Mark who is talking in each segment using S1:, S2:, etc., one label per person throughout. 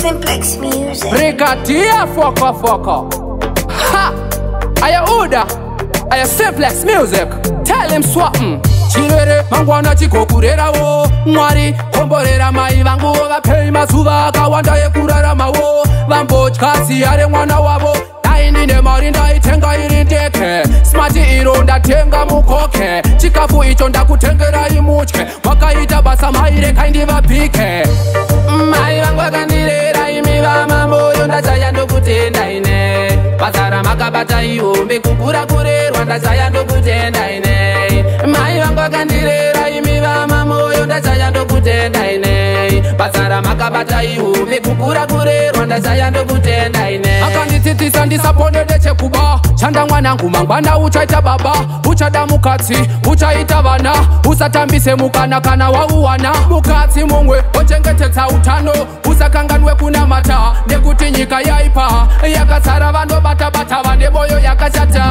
S1: Simplex Music.
S2: Brigadier Foko. Ha! Aya Uda, Aya Simplex Music. Tell him swapin'. Chirere mangwana chikokurera wo Mwari komborera mai vangu vapei mazuva akawanda ekurarama wo vambotya are mwana wavo ndine mari ndaitenga iri ndeke smati iro ndatenga mukoke chikafu icho ndakutengera imutye wakaita basa mai rekai ndivapike mai vangu vakandirera imi vamamboyo ndachaya ndokutenda ine basa ramakabata ihombe kukura kurerwa ndachaya ndokutenda ine mai vangu vakandirera imi vamamboyo ndachaya ndokutenda ine basa ramakabata ihombe kukura kurerwa ndachaya ndokutenda ine akanditsitsisa ndisaponede chekuba chanda mwanangu mangwana uchaita baba uchada mukatsi uchaita vana usatambise mukana kana wauwana mukatsi mumwe ochengetedza utano usakanganwe kuna mata nekuti nyika yaipa yakatsara vanobata vane moyo yakashata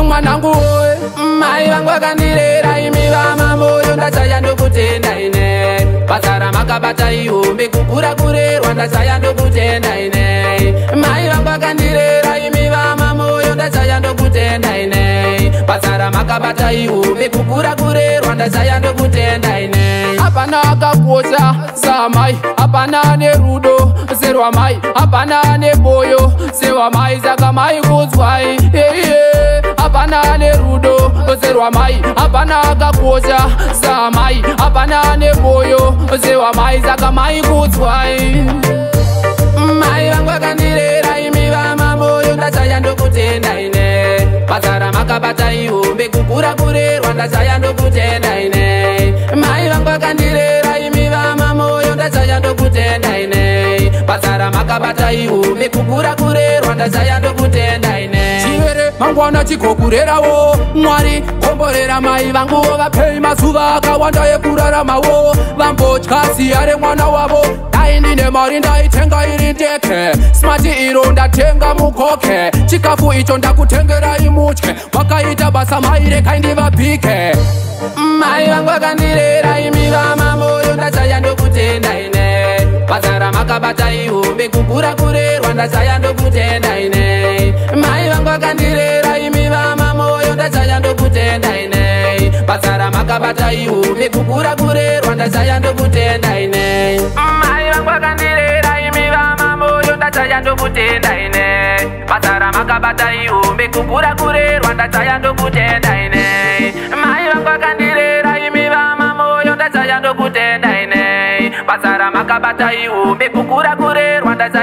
S2: mwanangu oye mai vangu vakandirera imi vamamboyo ndachaya ndokutenda ine basa ramakabata ihombe kukura kurerwa ndachaya ndokutenda ine mai vangu vakandirera imi vamamboyo ndachaya ndokutenda ine basa ramakabata ihombe kukura kurerwa ndachaya ndokutenda ine hapana akakosha samai hapana ane rudo serwamai hapana ane boyo sewamai saka mai kudzwai hapana ane rudo serwamai hapana akakosha samai hapana ane boyo sewamai saka mai kudzwai mai vangu vakandirera imi vamamboyo ndachaya ndokutenda ine basa ramakabata ihombe kukura kurerwa ndachaya ndokutenda ine mai vangu vakandirera imi vamamboyo ndachaya ndokutenda ine basa ramakabata ihombe kukura kurerwa ndachaya ndokutenda ine chivere mangwana chikokurerawo Mwari komborera mai vangu vapei mazuva akawanda ekuraramawo vambotya are mwana wavo ndine mari ndaitenga iri ndeke smati iro ndatenga mukoke chikafu icho ndakutengera imutye wakaita basa mai rekai ndivapike mai vangu vakandirera imi vamamboyo ndachaya ndokutenda ine basa ramakabata ihombe kukura kurerwa ndachaya ndokutenda ine mai vangu vakandirera imi vamamboyo ndachaya ndokutenda ine basa ramakabata ihombe kukura kurerwa ndachaya ndokutenda ine mai vangu vakandirera imi vamamboyo ndachaya ndokutenda ine basa ramakabata ihombe kukura kurerwa ndachaya ndokutenda ine mai vangu vakandirera imi vamamboyo ndachaya ndokutenda ine basa ramakabata ihombe kukura kurerwa ndachaya